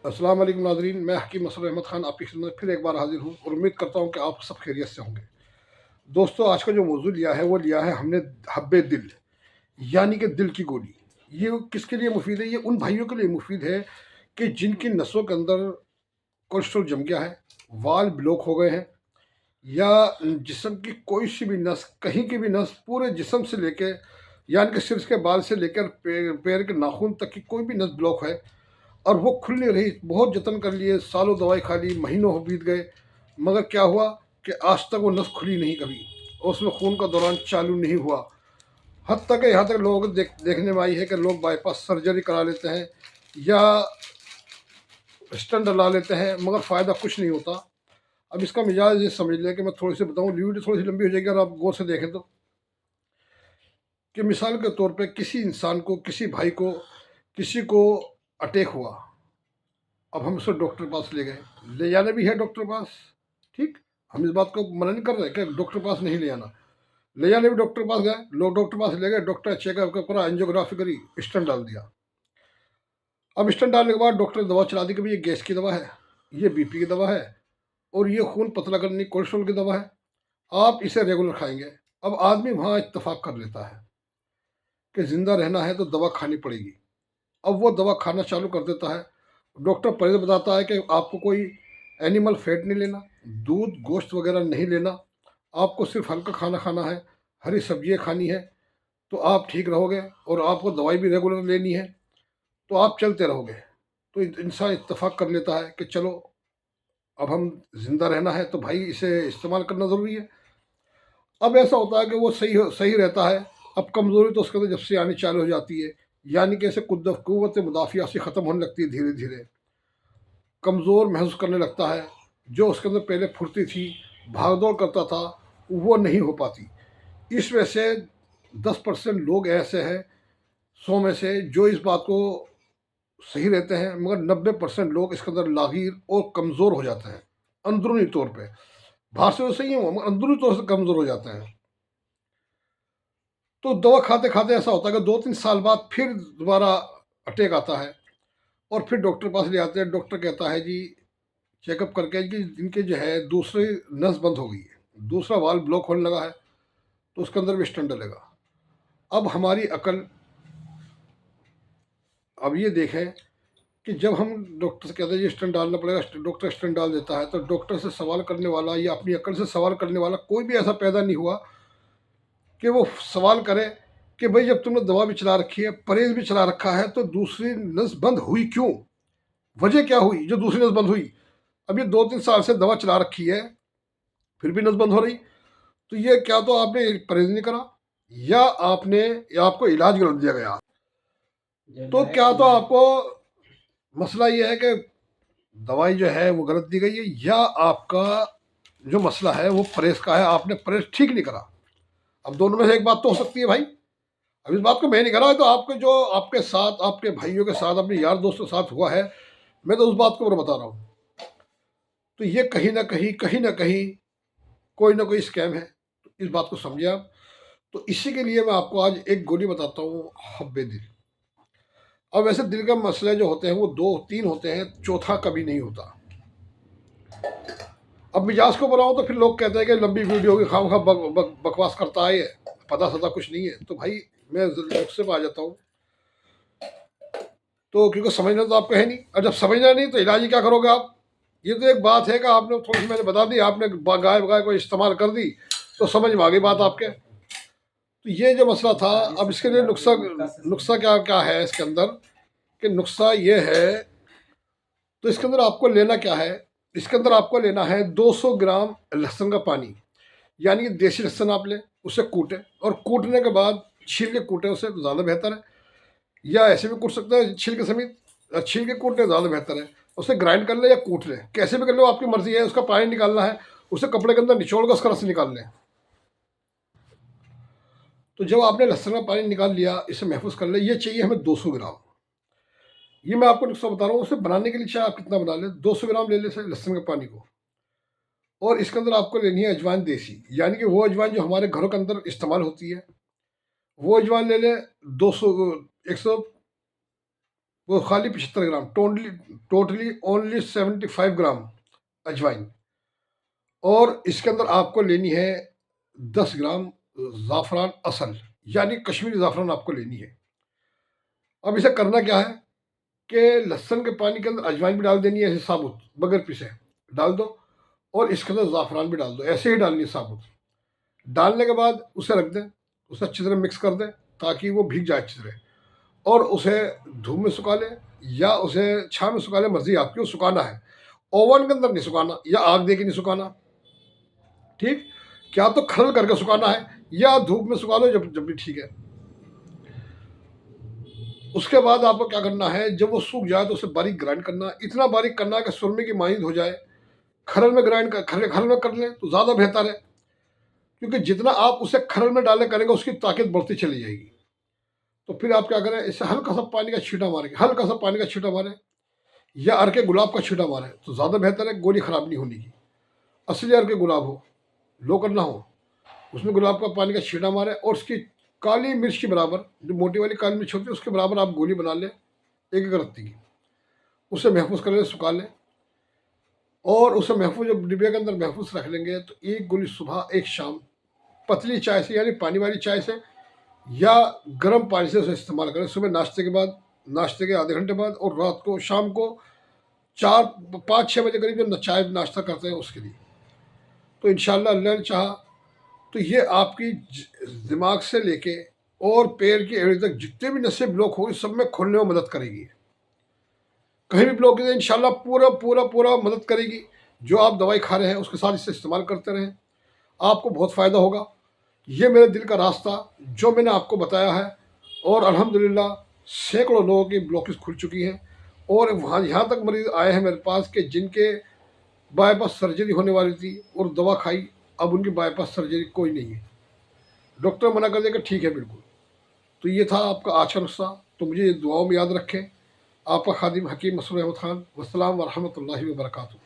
अस्सलाम वालेकुम नाज़रीन, मैं हकीम असद अहमद ख़ान आपकी खिदमत में फिर एक बार हाज़िर हूँ और उम्मीद करता हूँ कि आप सब खैरियत से होंगे। दोस्तों, आज का जो मौज़ू लिया है वो लिया है हमने हब्बे दिल, यानी कि दिल की गोली। ये किसके लिए मुफ़ीद है? ये उन भाइयों के लिए मुफ़ीद है कि जिनकी नसों के अंदर कोलेस्ट्रॉल जम गया है, वाल ब्लॉक हो गए हैं, या जिस्म की कोई सी भी नस, कहीं की भी नस, पूरे जिस्म से लेके, यानी कि सिर के बाल से लेकर पैर के नाखून तक की कोई भी नस ब्लॉक है और वो खुल नहीं रही। बहुत जतन कर लिए, सालों दवाई खा ली, महीनों हो बीत गए, मगर क्या हुआ कि आज तक वो नस खुली नहीं कभी, और उसमें खून का दौरान चालू नहीं हुआ। हद तक यहाँ तक लोगों को देखने में आई है कि लोग बाईपास सर्जरी करा लेते हैं या स्टंट डला लेते हैं, मगर फ़ायदा कुछ नहीं होता। अब इसका मिजाज ये समझ लें कि मैं थोड़ी सी बताऊँ, वीडियो थोड़ी सी लंबी हो जाएगी, अगर आप गौर से देखें तो। कि मिसाल के तौर पे किसी इंसान को, किसी भाई को, किसी को अटैक हुआ। अब हम उसको डॉक्टर के पास ले गए, ले जाना भी है डॉक्टर के पास, ठीक। हम इस बात को मना नहीं कर रहे कि डॉक्टर के पास नहीं ले जाना, ले जाने भी डॉक्टर के पास गए, लोग डॉक्टर के पास ले गए, डॉक्टर चेकअप करा, एंजियोग्राफी करी, स्टंट डाल दिया। अब स्टंट डालने के बाद डॉक्टर ने दवा चला दी कि भाई ये गैस की दवा है, ये बीपी की दवा है, और ये खून पतला करने की कोलेस्ट्रॉल की दवा है, आप इसे रेगुलर खाएंगे। अब आदमी वहाँ इत्तेफाक कर लेता है कि ज़िंदा रहना है तो दवा खानी पड़ेगी। अब वो दवा खाना चालू कर देता है। डॉक्टर पहले बताता है कि आपको कोई एनिमल फैट नहीं लेना, दूध गोश्त वगैरह नहीं लेना, आपको सिर्फ हल्का खाना खाना है, हरी सब्जियाँ खानी है, तो आप ठीक रहोगे, और आपको दवाई भी रेगुलर लेनी है, तो आप चलते रहोगे। तो इंसान इत्तेफाक कर लेता है कि चलो, अब हम ज़िंदा रहना है तो भाई इसे इस्तेमाल करना ज़रूरी है। अब ऐसा होता है कि वो सही रहता है। अब कमज़ोरी तो उसके अंदर जब से आनी चालू हो जाती है, यानी कि ऐसे कुव्वत मुदाफ़िया से ख़त्म होने लगती है धीरे धीरे, कमज़ोर महसूस करने लगता है। जो उसके अंदर पहले फुर्ती थी, भाग दौड़ करता था, वो नहीं हो पाती। इस वजह से 10% लोग ऐसे हैं 100 में से जो इस बात को सही रहते हैं, मगर 90% लोग इसके अंदर लाग़िर और कमज़ोर हो जाते हैं अंदरूनी तौर पे। बाहर से तो सही है वो, मगर अंदरूनी तौर से कमज़ोर हो जाते हैं। तो दवा खाते खाते ऐसा होता है कि 2-3 साल बाद फिर दोबारा अटैक आता है, और फिर डॉक्टर के पास ले आते हैं। डॉक्टर कहता है जी, चेकअप करके, कि इनके जो है दूसरी नस बंद हो गई है, दूसरा वाल्व ब्लॉक होने लगा है, तो उसके अंदर भी स्टंट डलेगा। अब हमारी अकल, अब ये देखें कि जब हम डॉक्टर से कहते हैं ये स्टंट डालना पड़ेगा, डॉक्टर स्टंट डाल देता है, तो डॉक्टर से सवाल करने वाला या अपनी अकल से सवाल करने वाला कोई भी ऐसा पैदा नहीं हुआ कि वो सवाल करे कि भाई जब तुमने दवा भी चला रखी है, परहेज भी चला रखा है, तो दूसरी नस बंद हुई क्यों? वजह क्या हुई जो दूसरी नस बंद हुई? अब ये 2-3 साल से दवा चला रखी है, फिर भी नस बंद हो रही, तो ये क्या तो आपने परहेज नहीं करा, या आपने, या आपको इलाज गलत दिया गया। तो क्या तो आपको मसला ये है कि दवाई जो है वो गलत दी गई है, या आपका जो मसला है वो परहेज का है, आपने परहेज ठीक नहीं करा। अब दोनों में से एक बात तो हो सकती है भाई। अब इस बात को मैं नहीं करा है, तो आपके जो आपके साथ, आपके भाइयों के साथ, अपने यार दोस्तों के साथ हुआ है, मैं तो उस बात को बता रहा हूँ। तो ये कहीं ना कहीं कोई ना कोई स्कैम है, तो इस बात को समझिए आप। तो इसी के लिए मैं आपको आज एक गोली बताता हूँ, हब्बे दिल। अब वैसे दिल का मसले जो होते हैं वो 2-3 होते हैं, चौथा कभी नहीं होता। अब मिजाज को बनाओ तो फिर लोग कहते हैं कि लंबी वीडियो होगी, खाम खा बकवास करता है, ये पता सता कुछ नहीं है। तो भाई मैं नुस्खे पे आ जाता हूँ। तो क्योंकि समझना तो आपको है नहीं, और जब समझना नहीं तो इलाज ही क्या करोगे आप? ये तो एक बात है कि आपने थोड़ी सी मैंने बता दी, आपने गाय बगाय को इस्तेमाल कर दी, तो समझ में आ गई बात आपके। तो ये जो मसला था, अब इसके लिए नुस्खा, नुस्खा क्या क्या है इसके अंदर, कि नुस्खा ये है। तो इसके अंदर आपको लेना क्या है? इसके अंदर आपको लेना है 200 ग्राम लहसुन का पानी, यानी कि देसी लहसुन आप लें, उसे कूटें, और कूटने के बाद छील के कूटें, उससे ज़्यादा बेहतर है। या ऐसे भी कूट सकते हैं छील के समेत, छील के कूटने ज़्यादा बेहतर है। उसे ग्राइंड कर ले या कूट ले, कैसे भी कर लो, आपकी मर्ज़ी है। उसका पानी निकालना है, उसे कपड़े के अंदर निचोड़ कर उसका रस निकाल लें। तो जब आपने लहसुन का पानी निकाल लिया, इसे महफूज कर ले। ये चाहिए हमें 200 ग्राम। ये मैं आपको नुस्खा बता रहा हूँ, उसे बनाने के लिए चाहे आप कितना बना लें, 200 ग्राम ले लें लहसुन के पानी को। और इसके अंदर आपको लेनी है अजवाइन देसी, यानी कि वो अजवाइन जो हमारे घरों के अंदर इस्तेमाल होती है, वो अजवाइन ले लें। 200, 100, वो खाली 75 ग्राम, टोटली ओनली 75 ग्राम अजवाइन। और इसके अंदर आपको लेनी है 10 ग्राम ज़ाफ़रान असल, यानी कश्मीरी ज़ाफ़रान आपको लेनी है। अब इसे करना क्या है कि लहसुन के पानी के अंदर अजवाइन भी डाल देनी है, ऐसे साबुत बगैर पिसे डाल दो, और इसके अंदर ज़ाफ़रान भी डाल दो, ऐसे ही डालनी है साबुत। डालने के बाद उसे रख दें, उसे अच्छी तरह मिक्स कर दें ताकि वो भीग जाए अच्छी तरह, और उसे धूप में सुखा लें या उसे छाँव में सुखा लें, मर्ज़ी आपकी, वो सुखाना है। ओवन के अंदर नहीं सुखाना या आग दे के नहीं सुखाना, ठीक? क्या तो खरल करके सुखाना है या धूप में सुखा लो, जब जब भी ठीक है। उसके बाद आपको क्या करना है, जब वो सूख जाए तो उसे बारीक ग्राइंड करना, इतना बारीक करना है कि सुरमे की माइंद हो जाए। खरल में ग्राइंड कर, खरल में कर लें तो ज़्यादा बेहतर है, क्योंकि जितना आप उसे खरल में डाले करेंगे उसकी ताकत बढ़ती चली जाएगी। तो फिर आप क्या करें, इसे हल्का सा पानी का छींटा मारेंगे, हल्का सा पानी का छींटा मारें या अर्के गुलाब का छींटा मारें तो ज़्यादा बेहतर है, गोली ख़राब नहीं होने की। असली अर्के गुलाब हो, लोकल ना हो, उसमें गुलाब का पानी का छींटा मारें और उसकी काली मिर्च के बराबर, जो मोटी वाली काली मिर्च होती है उसके बराबर आप गोली बना लें, एक एक रत्ती की। उसे महफूज कर लें, सुखा लें, और उसे महफूज जब डिब्बे के अंदर महफूज रख लेंगे तो एक गोली सुबह एक शाम पतली चाय से, यानी पानी वाली चाय से या गर्म पानी से उसे इस्तेमाल करें। सुबह नाश्ते के बाद, नाश्ते के आधे घंटे बाद, और रात को, शाम को 4-5-6 बजे करीब जो चाय नाश्ता करते हैं उसके लिए। तो इंशाल्लाह अल्लाह ने चाहा तो ये आपकी दिमाग से लेके और पैर की एड़ी तक जितने भी नसें ब्लॉक हो, सब में खोलने में मदद करेगी। कहीं भी ब्लॉक है इंशाल्लाह पूरा पूरा पूरा मदद करेगी। जो आप दवाई खा रहे हैं उसके साथ इसे इस्तेमाल करते रहें, आपको बहुत फ़ायदा होगा। ये मेरे दिल का रास्ता जो मैंने आपको बताया है, और अल्हम्दुलिल्लाह सैकड़ों लोगों की ब्लॉकेज खुल चुकी हैं, और वहाँ यहाँ तक मरीज़ आए हैं मेरे पास कि जिनके बाईपास सर्जरी होने वाली थी और दवा खाई, अब उनकी बाईपास सर्जरी कोई नहीं है, डॉक्टर मना कर देगा ठीक है बिल्कुल। तो ये था आपका आज का नुस्खा, तो मुझे ये दुआओं में याद रखें। आपका खादिम हकीम मसूद अहमद खान। वस्सलाम वरहमतुल्लाहि वबरकातुहू।